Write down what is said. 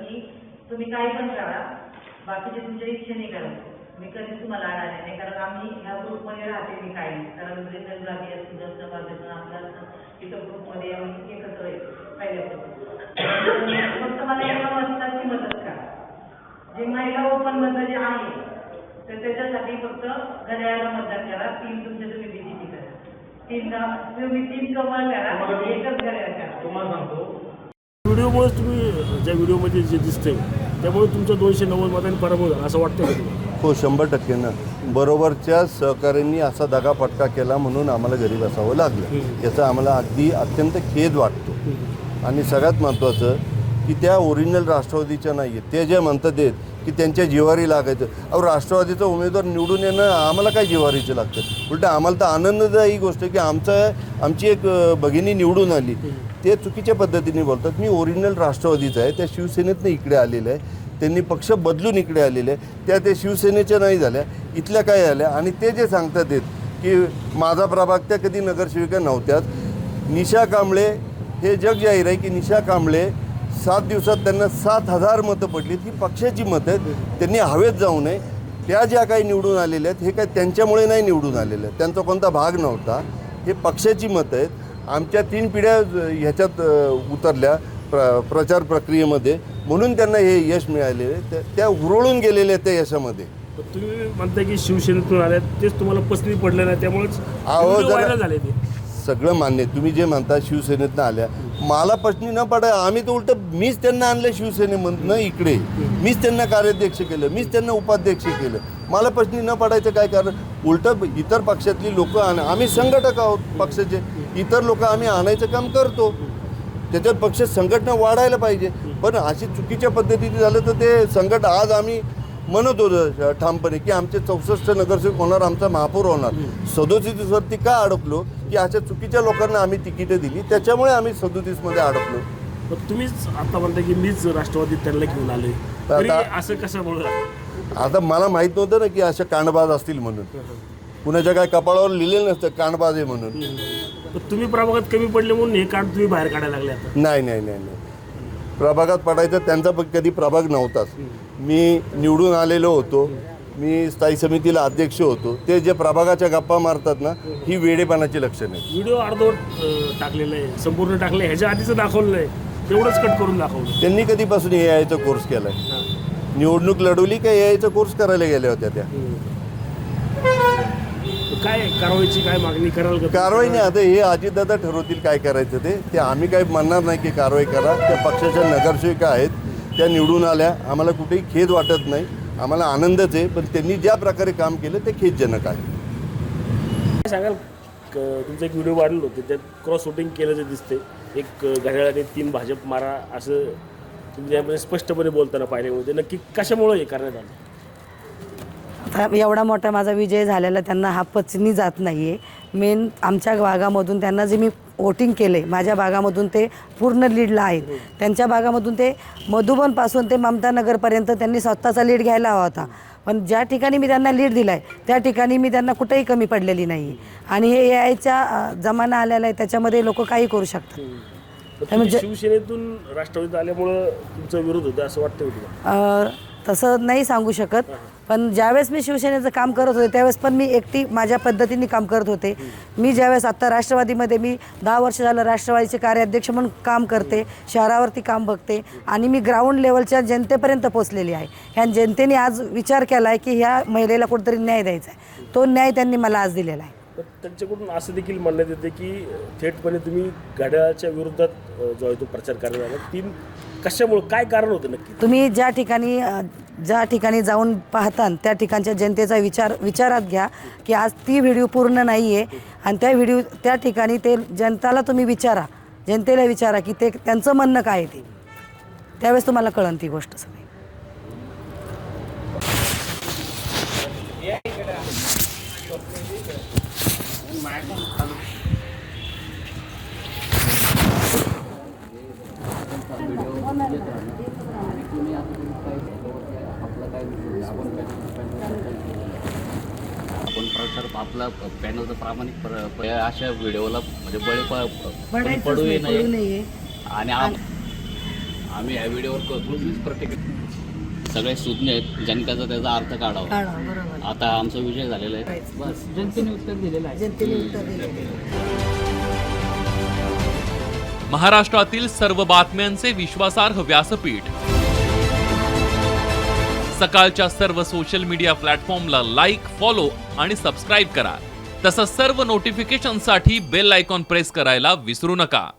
की तुम्ही काही पण करा, बाकीचे तुमच्या इच्छेने करा, मी कधीच तुम्हाला अडवणार नाही, कारण आम्ही ह्या ग्रुपमध्ये राहते मी काही, कारण रिझल्ट लागली असते जास्त बाजून आपल्याला इथं ग्रुपमध्ये आम्ही एकत्र येतो पहिल्यापासून. फक्त मला एका मताची मदत करा, जे महिला ओपन मत जे आहे तर त्याच्यासाठी फक्त घड्याळाला मतदान करा, 3 तुमच्या तुम्ही बीजेपी करा, 3 कमळ करा, एकच घड्याळ करा. तुम्हाला सांगतो व्हिडिओमुळे तुम्ही ज्या व्हिडिओमध्ये जे दिसते त्यामुळे तुमचं 290 मतांनी पराभव झाला असं वाटतं का तुम्हाला? हो 100% ना. बरोबरच्या सहकाऱ्यांनी असा दगाफटका केला म्हणून आम्हाला घरी बसावं लागलं, याचा आम्हाला अत्यंत खेद वाटतो. आणि सगळ्यात महत्त्वाचं की त्या ओरिजिनल राष्ट्रवादीच्या नाही आहेत, ते जे म्हणतात की त्यांच्या जिवारी लागायचं. अहो राष्ट्रवादीचा उमेदवार निवडून येणं आम्हाला काय जिवारीचं लागतं, उलटं आम्हाला तर आनंददायी गोष्ट आहे की आमची एक भगिनी निवडून आली. ते चुकीच्या पद्धतीने बोलतात. मी ओरिजिनल राष्ट्रवादीचा आहे, त्या शिवसेनेतनं इकडे आलेलं आहे, त्यांनी पक्ष बदलून इकडे आलेले आहे, त्या शिवसेनेच्या नाही झाल्या, इथल्या काय झाल्या. आणि ते जे सांगतात की माझा प्रभाग त्या कधी नगरसेविका नव्हत्याच. निशा कांबळे हे जग जाहीर आहे की निशा कांबळे 7 दिवसात त्यांना 7,000 मतं पडली. ही पक्षाची मतं आहेत, त्यांनी हवेत जाऊ नये. त्या ज्या काही निवडून आलेल्या आहेत हे काय त्यांच्यामुळे नाही निवडून आलेल्या आहेत, त्यांचा कोणता भाग नव्हता, हे पक्षाची मतं आहेत. आमच्या 3 पिढ्या ह्याच्यात उतरल्या प्रचार प्रक्रियेमध्ये, म्हणून त्यांना हे यश मिळालेलं आहे. त्या हुरळून गेलेल्या आहेत त्या यशामध्ये. तुम्ही म्हणताय की शिवसेनेतून आल्या तेच तुम्हाला पसंती पडलं नाही, त्यामुळेच व्हायरल झाले ते. सगळं मान्य. तुम्ही जे म्हणता शिवसेनेतनं आल्या, मला पसंती न पडाय, आम्ही तर उलटं मीच त्यांना आणलं शिवसेनेमधनं इकडे, मीच त्यांना कार्याध्यक्ष केलं, मीच त्यांना उपाध्यक्ष केलं. मला पसंती न पडायचं काय कारण? उलटं इतर पक्षातली लोकं आम्ही संघटक आहोत पक्षाचे, इतर लोक आम्ही आणायचं काम करतो, त्याच्यात पक्ष संघटना वाढायला पाहिजे. पण अशी चुकीच्या पद्धतीने झालं तर ते संघट आज आम्ही म्हणत होतो ठामपणे की आमचे 64 नगरसेवक होणार, आमचा महापौर होणार. 37वरती का अडकलो की अशा चुकीच्या लोकांना आम्ही तिकीटं दिली, त्याच्यामुळे आम्ही 37मध्ये अडकलो. तुम्हीच आता म्हणता की मीच राष्ट्रवादीत त्यांना घेऊन आले, तरी असं कशामुळे? आता मला माहीत नव्हतं ना की अशा कांडबाज असतील म्हणून, कुणाच्या काय कपाळावर लिहिलेलं नसतं कांडबाज आहे म्हणून. तुम्ही प्रभागात कमी पडले म्हणून हे कांड तुम्ही बाहेर काढायला लागले आता? नाही, प्रभागात पडायचं त्यांचा कधी प्रभाग नव्हताच. मी निवडून आलेलो होतो, मी स्थायी समितीला अध्यक्ष होतो. ते जे प्रभागाच्या गप्पा मारतात ना, ही वेडेपणाची लक्षणं आहेत. व्हिडिओ अर्धवट टाकलेलं आहे, संपूर्ण टाकलं, ह्याच्या आधीचं दाखवलं नाही, तेवढंच कट करून दाखवलं. त्यांनी कधीपासून AIचा कोर्स केला आहे? निवडणूक लढवली का AIचा कोर्स करायला गेल्या होत्या त्या? काय कारवाईची काय मागणी कराल का? कारवाई नाही, आता हे अजितदादा ठरवतील काय करायचं ते आम्ही काही म्हणणार नाही की कारवाई करा. त्या पक्षाच्या नगरसेविका आहेत, त्या निवडून आल्या, आम्हाला कुठेही खेद वाटत नाही, आम्हाला आनंदच आहे. पण त्यांनी ज्या प्रकारे काम केलं ते खेदजनक आहे. काय सांगाल? तुमचं एक व्हिडिओ वाढलं होतं, त्यात क्रॉस वोटिंग केल्याचं दिसते, एक घड्याळाने 3 भाजप मारा असं तुम्ही त्यामध्ये स्पष्टपणे बोलताना पाहिले होते. नक्की कशामुळे हे करण्यात आलं? आता एवढा मोठा माझा विजय झालेला त्यांना हा पचनी जात नाही आहे. मेन आमच्या भागामधून त्यांना जे मी वोटिंग केलं आहे, माझ्या भागामधून ते पूर्ण लीडला आहेत. त्यांच्या भागामधून ते मधुबनपासून ते ममतानगरपर्यंत त्यांनी स्वतःचा लीड घ्यायला हवा होता. पण ज्या ठिकाणी मी त्यांना लीड दिला आहे त्या ठिकाणी मी त्यांना कुठेही कमी पडलेली नाही. आणि हे AIचा जमाना आलेला आहे, त्याच्यामध्ये लोक काही करू शकतात. म्हणजे शिवसेनेतून राष्ट्रवादीत आल्यामुळं तुमचा विरोध होता असं वाटतं तुम्हाला? तसं नाही सांगू शकत, पण ज्यावेळेस मी शिवसेनेचं काम करत होते त्यावेळेस पण मी एकटी माझ्या पद्धतीने काम करत होते. मी ज्यावेळेस आत्ता राष्ट्रवादीमध्ये मी 10 वर्ष झालं राष्ट्रवादीचे कार्याध्यक्ष म्हणून काम करते, शहरावरती काम बघते आणि मी ग्राउंड लेवलच्या जनतेपर्यंत पोचलेली आहे. ह्या जनतेने आज विचार केला आहे की ह्या महिलेला कुठेतरी न्याय द्यायचा आहे, तो न्याय त्यांनी मला आज दिलेला आहे. त्यांच्याकडून असं देखील म्हणण्यात येते की थेटपणे तुम्ही घड्याळाच्या विरोधात जो आहे तो प्रचार करायला आला. 3 कशामुळे, काय कारण होतं नक्की? तुम्ही ज्या ठिकाणी जाऊन पाहता त्या ठिकाणच्या जनतेचा विचारात घ्या की आज ती व्हिडिओ पूर्ण नाही आहे आणि त्या ठिकाणी ते जनतेला तुम्ही जनतेला विचारा की ते त्यांचं म्हणणं काय आहे ते, त्यावेळेस तुम्हाला कळन ती गोष्ट सगळी. आपण प्रचार आपला पॅनलचा प्रामाणिक अशा व्हिडिओला म्हणजे बळी पडू नये आणि आम्ही या व्हिडिओवर कळतोच प्रतिक्रिया सगळे सुज्ञ आहेत, ज्यांनी त्याचा अर्थ काढावा. बरोबर आता आमचा विजय झालेला आहे. बस जनतेने उत्तर दिलेलं आहे. महाराष्ट्रातील सर्व बातम्यांचे विश्वासार्ह व्यासपीठ. सकाळच्या सर्व सोशल मीडिया प्लॅटफॉर्मला लाईक, फॉलो आणि सबस्क्राईब करा. तसंच सर्व नोटिफिकेशनसाठी बेल आयकॉन प्रेस करायला विसरू नका.